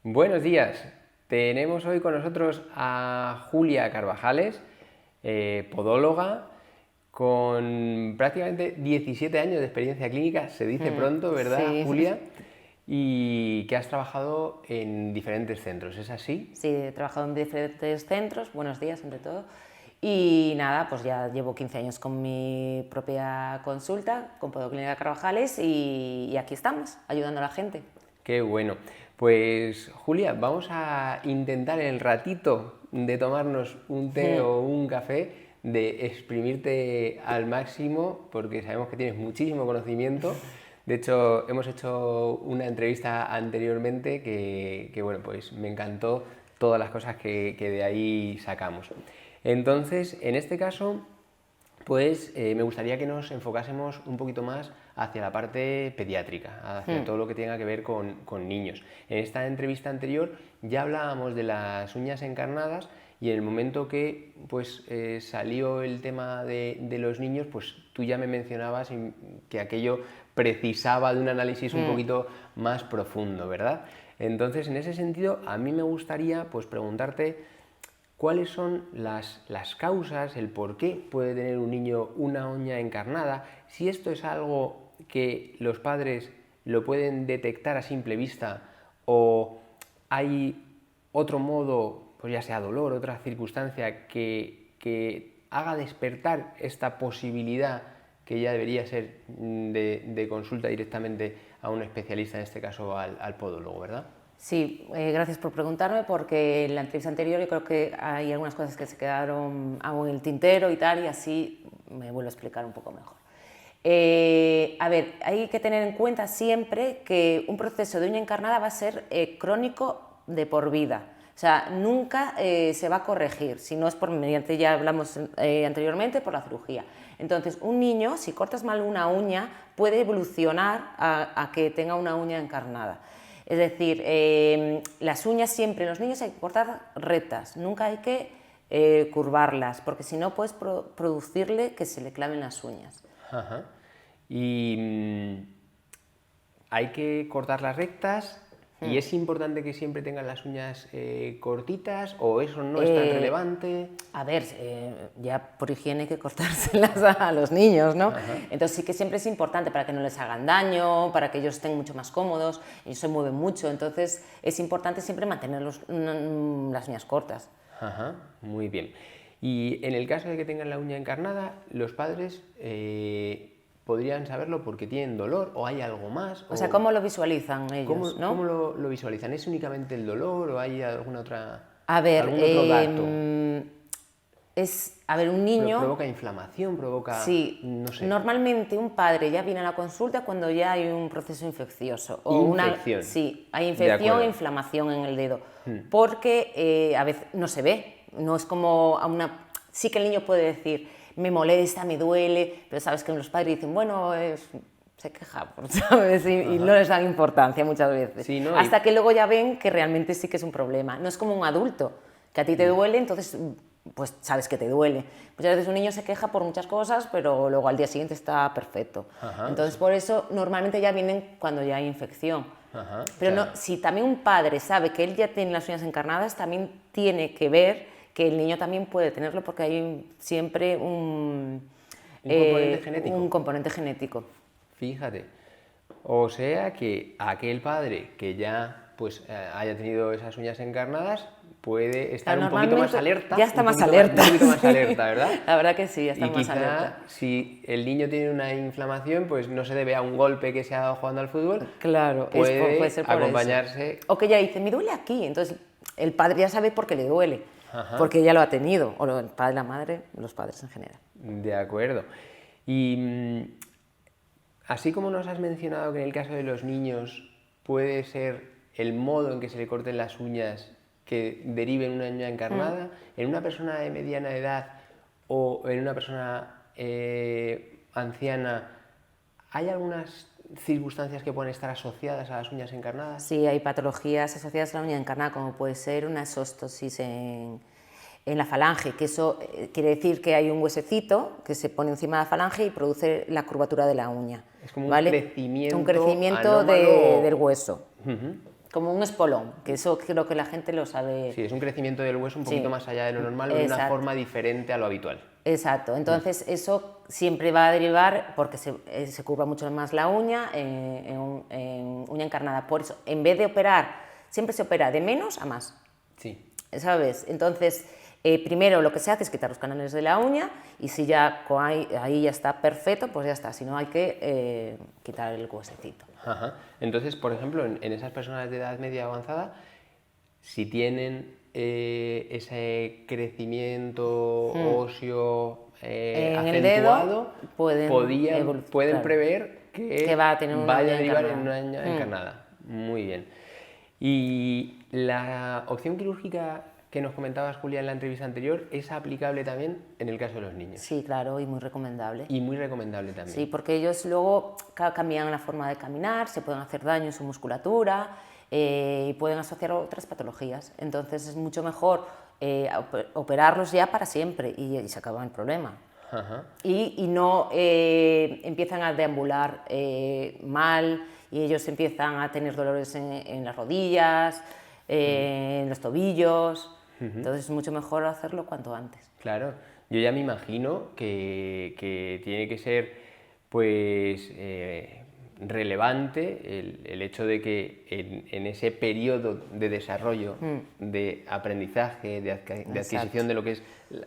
Buenos días. Tenemos hoy con nosotros a Julia Carvajales, podóloga, con prácticamente 17 años de experiencia clínica, se dice pronto, ¿verdad, Sí, Julia? Y que has trabajado en diferentes centros, ¿es así? sí, he trabajado en diferentes centros, buenos días ante todo, y nada, pues ya llevo 15 años con mi propia consulta, con Podoclínica Carvajales, y aquí estamos, ayudando a la gente. Qué bueno. Pues Julia, vamos a intentar en el ratito de tomarnos un té o un café, de exprimirte al máximo, porque sabemos que tienes muchísimo conocimiento. De hecho, hemos hecho una entrevista anteriormente que, bueno, pues me encantó todas las cosas que de ahí sacamos. Entonces, en este caso, pues me gustaría que nos enfocásemos un poquito más hacia la parte pediátrica, hacia todo lo que tenga que ver con niños. En esta entrevista anterior ya hablábamos de las uñas encarnadas y en el momento que pues, salió el tema de los niños, pues tú ya me mencionabas que aquello precisaba de un análisis un poquito más profundo, ¿verdad? Entonces, en ese sentido, a mí me gustaría pues, preguntarte cuáles son las causas, el por qué puede tener un niño una uña encarnada, si esto es algo que los padres lo pueden detectar a simple vista o hay otro modo, pues ya sea dolor, otra circunstancia que haga despertar esta posibilidad que ya debería ser de consulta directamente a un especialista, en este caso al podólogo, ¿verdad? Sí, gracias por preguntarme, porque en la entrevista anterior yo creo que hay algunas cosas que se quedaron aún en el tintero y tal, y así me vuelvo a explicar un poco mejor. A ver, hay que tener en cuenta siempre que un proceso de uña encarnada va a ser crónico de por vida. O sea, nunca se va a corregir, si no es por mediante, ya hablamos anteriormente, por la cirugía. Entonces, un niño, si cortas mal una uña, puede evolucionar a que tenga una uña encarnada. Es decir, las uñas siempre en los niños hay que cortar rectas, nunca hay que curvarlas, porque si no puedes producirle que se le claven las uñas. Ajá. Y hay que cortar las rectas y es importante que siempre tengan las uñas cortitas o eso no es tan relevante. A ver, ya por higiene hay que cortárselas a los niños, ¿no? Entonces sí que siempre es importante para que no les hagan daño, para que ellos estén mucho más cómodos, ellos se mueven mucho, entonces es importante siempre mantener las uñas cortas. Ajá, muy bien. Y en el caso de que tengan la uña encarnada, los padres podrían saberlo porque tienen dolor o hay algo más. O sea, ¿cómo lo visualizan ellos, no? ¿Cómo lo visualizan? ¿Es únicamente el dolor o hay alguna otra, A ver, algún otro dato? a ver, un niño... ¿Provoca inflamación? ¿Provoca...? Sí, No sé. normalmente un padre ya viene a la consulta cuando ya hay un proceso infeccioso. O Infección. Sí, hay De infección acuerdo. e inflamación en el dedo. Porque a veces no se ve, no es como a una... Sí que el niño puede decir, me molesta, me duele, pero sabes que los padres dicen, bueno, se queja, ¿sabes? Y no les dan importancia muchas veces. Sí, ¿no? Hasta que luego ya ven que realmente sí que es un problema. No es como un adulto, que a ti te duele, entonces pues sabes que te duele. Muchas veces un niño se queja por muchas cosas, pero luego al día siguiente está perfecto. Entonces por eso normalmente ya vienen cuando ya hay infección. Pero no, si también un padre sabe que él ya tiene las uñas encarnadas, también tiene que ver que el niño también puede tenerlo porque hay siempre ¿Un componente genético? un componente genético. Fíjate. O sea que aquel padre que ya pues haya tenido esas uñas encarnadas puede estar Claro, un poquito más normalmente alerta. ya está más alerta. Un poquito más Sí. alerta, ¿verdad? La verdad que sí, ya está Y más quizá alerta. si el niño tiene una inflamación, pues no se debe a un golpe que se ha dado jugando al fútbol, Claro, puede puede ser por acompañarse. eso. O que ya dice, me duele aquí, entonces el padre ya sabe por qué le duele, porque ya lo ha tenido, o el padre, la madre, los padres en general. De acuerdo. Y así como nos has mencionado que en el caso de los niños puede ser el modo en que se le corten las uñas que derive en una uña encarnada, en una persona de mediana edad o en una persona anciana, ¿hay algunas circunstancias que pueden estar asociadas a las uñas encarnadas? Sí, hay patologías asociadas a la uña encarnada, como puede ser una exostosis en la falange, que eso quiere decir que hay un huesecito que se pone encima de la falange y produce la curvatura de la uña. Es como un ¿vale? crecimiento Un crecimiento anómalo. del hueso. como un espolón, que eso creo que la gente lo sabe. Sí, es un crecimiento del hueso un poquito Sí. más allá de lo normal o de una Exacto. forma diferente a lo habitual. Exacto, entonces eso siempre va a derivar porque se curva mucho más la uña en uña encarnada. Por eso, en vez de operar, siempre se opera de menos a más. Sí. ¿Sabes? Entonces, primero lo que se hace es quitar los canales de la uña y si ya ahí ya está perfecto, pues ya está. Si no, hay que quitar el huesecito. Ajá. Entonces, por ejemplo, en esas personas de edad media avanzada, si tienen ese crecimiento óseo En el acentuado, dedo pueden pueden claro, prever que va a tener una vaya a uña derivar encarnada. en una uña encarnada. Muy bien. Y la opción quirúrgica que nos comentabas, Julia, en la entrevista anterior, ¿es aplicable también en el caso de los niños? Sí, claro, y muy recomendable. Y muy recomendable también. Sí, porque ellos luego cambian la forma de caminar, se pueden hacer daño en su musculatura y pueden asociar otras patologías. Entonces es mucho mejor operarlos ya para siempre y se acaba el problema. Ajá. Y no empiezan a deambular mal y ellos empiezan a tener dolores en las rodillas, en los tobillos. Entonces es mucho mejor hacerlo cuanto antes. Claro, yo ya me imagino que tiene que ser pues relevante el hecho de que en ese periodo de desarrollo, de aprendizaje, de adquisición de lo que es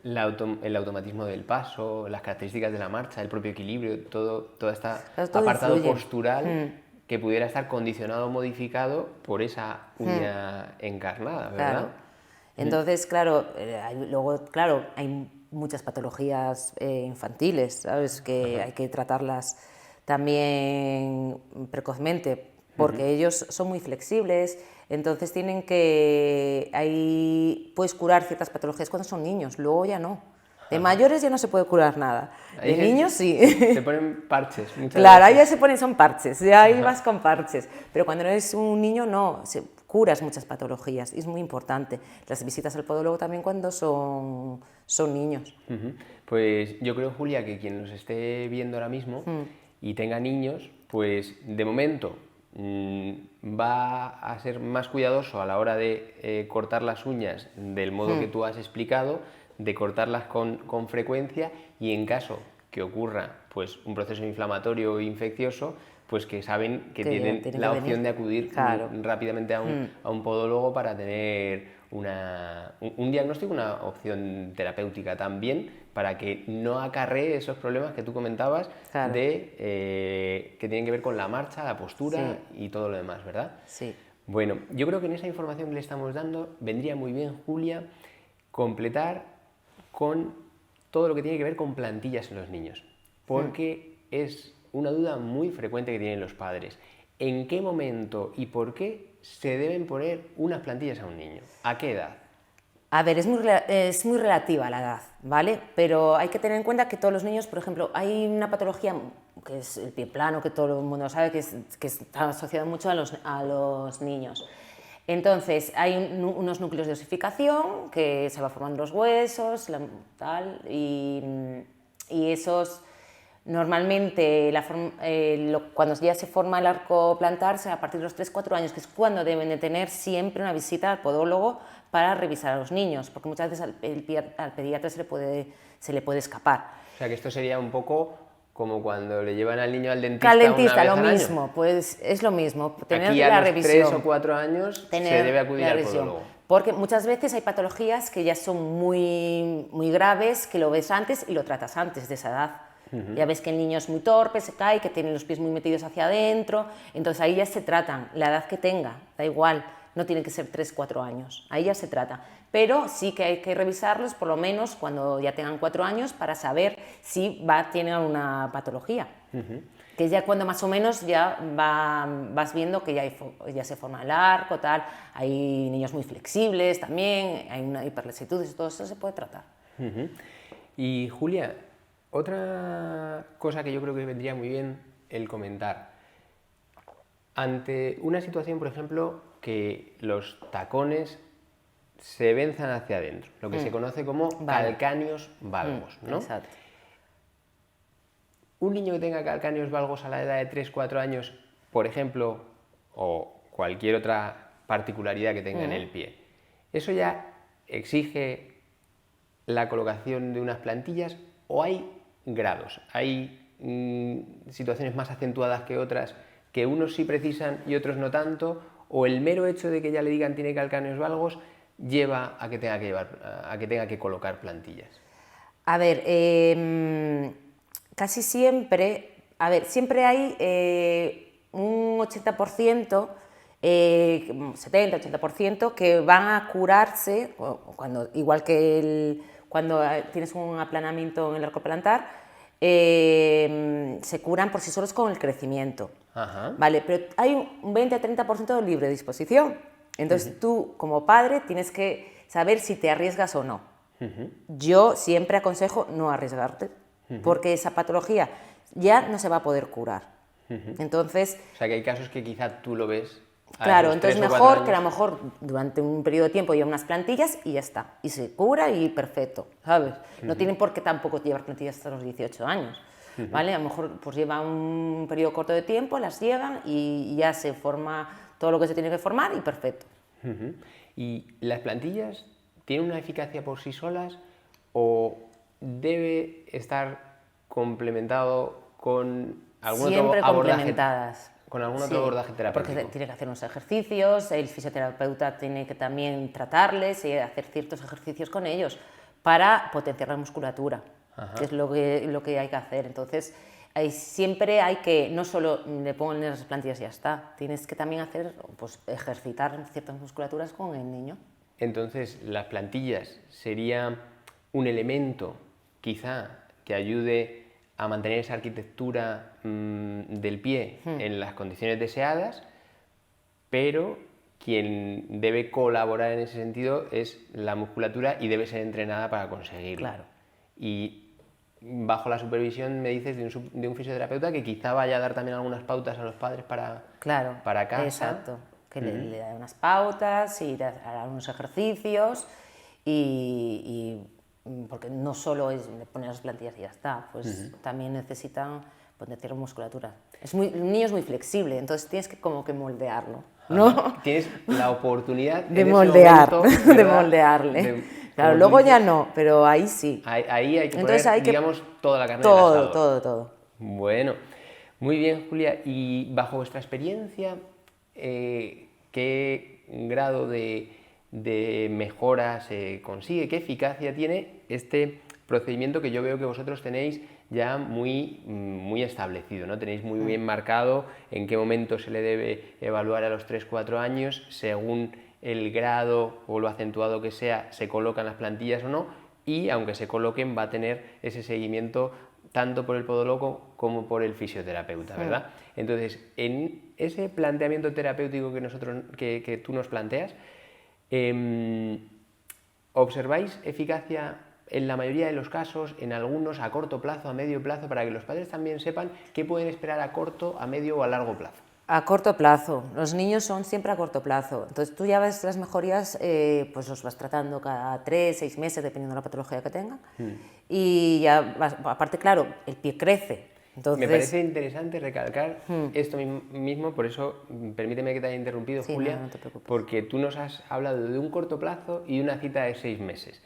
el automatismo del paso, las características de la marcha, el propio equilibrio, todo este Todo apartado influye. postural que pudiera estar condicionado o modificado por esa uña encarnada, ¿verdad? Claro. Entonces, claro, luego, claro, hay muchas patologías infantiles, ¿sabes? Que hay que tratarlas también precozmente, porque ellos son muy flexibles, entonces tienen que... Ahí puedes curar ciertas patologías cuando son niños, luego ya no. De mayores ya no se puede curar nada, de niños sí. Se ponen parches muchas Claro, ahí veces. ya se ponen, son parches, ya ahí vas con parches, pero cuando eres un niño no, curas muchas patologías y es muy importante. Las visitas al podólogo también cuando son niños. Pues yo creo, Julia, que quien nos esté viendo ahora mismo y tenga niños, pues de momento va a ser más cuidadoso a la hora de cortar las uñas del modo que tú has explicado, de cortarlas con frecuencia y en caso que ocurra pues un proceso inflamatorio o infeccioso, pues que saben que tienen la opción de acudir rápidamente a un podólogo para tener un diagnóstico, una opción terapéutica también, para que no acarree esos problemas que tú comentabas que tienen que ver con la marcha, la postura y todo lo demás, ¿verdad? Sí. Bueno, yo creo que en esa información que le estamos dando vendría muy bien, Julia, completar con todo lo que tiene que ver con plantillas en los niños, porque es una duda muy frecuente que tienen los padres. ¿En qué momento y por qué se deben poner unas plantillas a un niño? ¿A qué edad? A ver, es muy relativa la edad, ¿vale? Pero hay que tener en cuenta que todos los niños, por ejemplo, hay una patología que es el pie plano, que todo el mundo sabe que está asociado mucho a los niños. Entonces, hay unos núcleos de osificación que se va formando los huesos, y esos... Normalmente, cuando ya se forma el arco plantar, a partir de los 3-4 años, que es cuando deben de tener siempre una visita al podólogo para revisar a los niños, porque muchas veces al pediatra se le puede escapar. O sea, que esto sería un poco como cuando le llevan al niño al dentista, Al dentista, una vez lo al mismo, año. Pues es lo mismo, tener Aquí la a los revisión. 3 o 4 años se debe acudir al podólogo. Porque muchas veces hay patologías que ya son muy, muy graves, que lo ves antes y lo tratas antes de esa edad. Ya ves que el niño es muy torpe, se cae, que tiene los pies muy metidos hacia adentro, entonces ahí ya se tratan, la edad que tenga, da igual, no tienen que ser 3-4 años, ahí ya se trata. Pero sí que hay que revisarlos por lo menos cuando ya tengan 4 años para saber si tienen alguna patología. Que ya cuando más o menos ya vas viendo que ya se forma el arco, tal, hay niños muy flexibles también, hay una hiperlasitud y todo eso se puede tratar. Y Julia, otra cosa que yo creo que vendría muy bien el comentar, ante una situación, por ejemplo, que los tacones se venzan hacia adentro, lo que se conoce como calcáneos valgos, ¿no? Exacto. Un niño que tenga calcáneos valgos a la edad de 3-4 años, por ejemplo, o cualquier otra particularidad que tenga en el pie. ¿Eso ya exige la colocación de unas plantillas o hay grados? ¿Hay situaciones más acentuadas que otras, que unos sí precisan y otros no tanto? ¿O el mero hecho de que ya le digan tiene calcáneos valgos lleva a que tenga que colocar plantillas? A ver, casi siempre, siempre hay un 80%, 70-80% que van a curarse, igual que cuando tienes un aplanamiento en el arco plantar, se curan por sí solos con el crecimiento. Ajá. ¿Vale? Pero hay un 20-30% de libre disposición. Entonces tú, como padre, tienes que saber si te arriesgas o no. Yo siempre aconsejo no arriesgarte, porque esa patología ya no se va a poder curar. Entonces, o sea, que hay casos que quizá tú lo ves. Claro, entonces mejor que a lo mejor durante un periodo de tiempo lleva unas plantillas y ya está. Y se cura y perfecto, ¿sabes? No tienen por qué tampoco llevar plantillas hasta los 18 años, ¿vale? A lo mejor pues lleva un periodo corto de tiempo, las llevan y ya se forma todo lo que se tiene que formar y perfecto. ¿Y las plantillas tienen una eficacia por sí solas o debe estar complementado con algún Siempre otro abordaje? complementadas. Con algún otro abordaje terapéutico. Porque tiene que hacer unos ejercicios, el fisioterapeuta tiene que también tratarles y hacer ciertos ejercicios con ellos para potenciar la musculatura, que es lo que hay que hacer. Entonces, siempre hay que, no solo le ponen las plantillas y ya está, tienes que también ejercitar ciertas musculaturas con el niño. Entonces, las plantillas sería un elemento, quizá, que ayude a mantener esa arquitectura del pie en las condiciones deseadas, pero quien debe colaborar en ese sentido es la musculatura y debe ser entrenada para conseguirlo. Claro. Y bajo la supervisión, me dices, de un fisioterapeuta que quizá vaya a dar también algunas pautas a los padres para casa. Exacto, que le da unas pautas y hará unos ejercicios y porque no solo es poner las plantillas y ya está, pues también necesitan potenciar musculatura. El niño es muy flexible, entonces tienes que como que moldearlo, ¿no? Tienes la oportunidad de moldearle. Claro, luego dices, ya no, pero ahí sí. Ahí hay que poner, digamos, toda la carne del asador. Todo. Bueno, muy bien, Julia. Y bajo vuestra experiencia, ¿qué grado de mejora se consigue? ¿Qué eficacia tiene este procedimiento que yo veo que vosotros tenéis ya muy establecido, ¿no? Tenéis muy bien marcado en qué momento se le debe evaluar a los 3-4 años, según el grado o lo acentuado que sea, se colocan las plantillas o no, y aunque se coloquen va a tener ese seguimiento tanto por el podólogo como por el fisioterapeuta, ¿verdad? Entonces, en ese planteamiento terapéutico que tú nos planteas, ¿observáis eficacia en la mayoría de los casos, en algunos a corto plazo, a medio plazo, para que los padres también sepan qué pueden esperar a corto, a medio o a largo plazo? A corto plazo. Los niños son siempre a corto plazo. Entonces tú ya ves las mejorías, pues los vas tratando cada 3-6 meses, dependiendo de la patología que tengan. Y ya, aparte, claro, el pie crece. Entonces... Me parece interesante recalcar esto mismo, por eso permíteme que te haya interrumpido, sí, Julia, no te preocupes. porque tú nos has hablado de un corto plazo y una cita de 6 meses.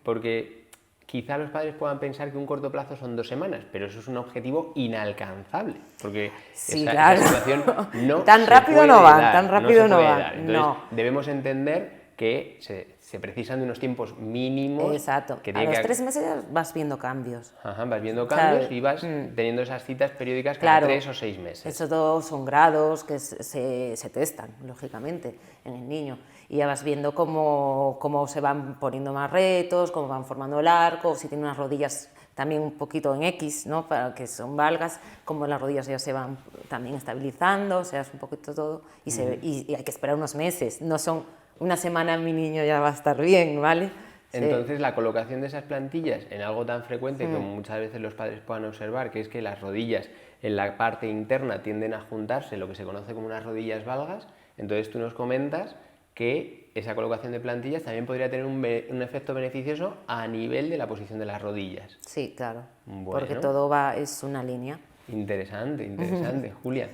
Porque quizá los padres puedan pensar que un corto plazo son 2 semanas, pero eso es un objetivo inalcanzable, porque esa situación no tan rápido no van, tan rápido no van. Entonces, debemos entender que se precisan de unos tiempos mínimos. Exacto. A los 3 meses vas viendo cambios. Ajá, vas viendo cambios y vas teniendo esas citas periódicas cada 3 o 6 meses. Esos dos son grados que se testan, lógicamente, en el niño. Y ya vas viendo cómo se van poniendo más retos, cómo van formando el arco, si tiene unas rodillas también un poquito en X, ¿no? Para que son valgas, como las rodillas ya se van también estabilizando, o sea, es un poquito todo. Y hay que esperar unos meses, no son una semana mi niño ya va a estar bien, ¿vale? Entonces, la colocación de esas plantillas en algo tan frecuente como muchas veces los padres puedan observar, que es que las rodillas en la parte interna tienden a juntarse, lo que se conoce como unas rodillas valgas. Entonces tú nos comentas que esa colocación de plantillas también podría tener un efecto beneficioso a nivel de la posición de las rodillas. Sí, claro, bueno, porque todo es una línea. Interesante, Julia.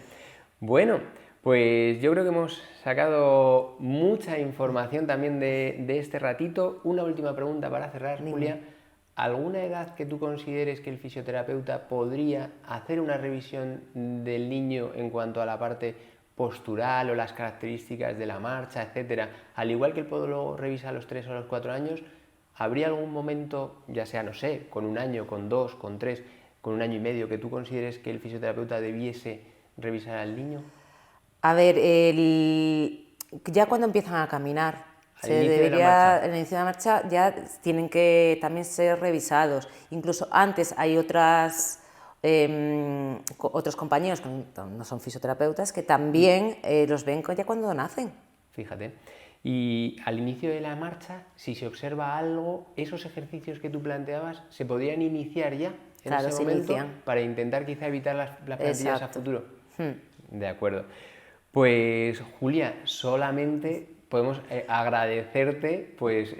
Bueno, Pues yo creo que hemos sacado mucha información también de este ratito. Una última pregunta para cerrar, Julia. ¿Alguna edad que tú consideres que el fisioterapeuta podría hacer una revisión del niño en cuanto a la parte postural o las características de la marcha, etcétera? Al igual que el podólogo revisa a los 3 o a los 4 años, ¿habría algún momento, ya sea, no sé, con 1 año, con 2, con 3, con 1 año y medio, que tú consideres que el fisioterapeuta debiese revisar al niño? A ver, ya cuando empiezan a caminar, Al inicio de la marcha. al inicio de la marcha ya tienen que también ser revisados. Incluso antes hay otros compañeros que no son fisioterapeutas que también los ven ya cuando nacen. Fíjate. Y al inicio de la marcha, si se observa algo, esos ejercicios que tú planteabas se podrían iniciar ya en Claro, ese se momento inician. para intentar quizá evitar las plantillas a Exacto. futuro. De acuerdo. Pues Julia, solamente podemos agradecerte pues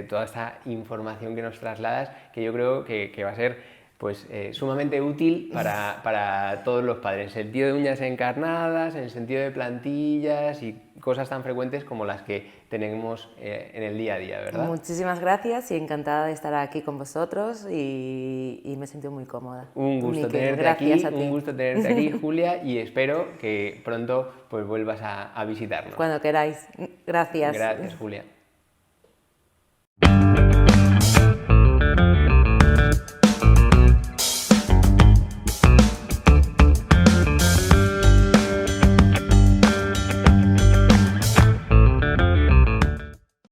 toda esta información que nos trasladas, que yo creo que va a ser pues sumamente útil para todos los padres, en el sentido de uñas encarnadas, en el sentido de plantillas y cosas tan frecuentes como las que tenemos en el día a día, ¿verdad? Muchísimas gracias y encantada de estar aquí con vosotros y me he sentido muy cómoda. Un gusto Miquel, tenerte gracias aquí, a ti. un gusto tenerte aquí, Julia, y espero que pronto pues vuelvas a visitarnos. Cuando queráis. Gracias. Gracias, Julia.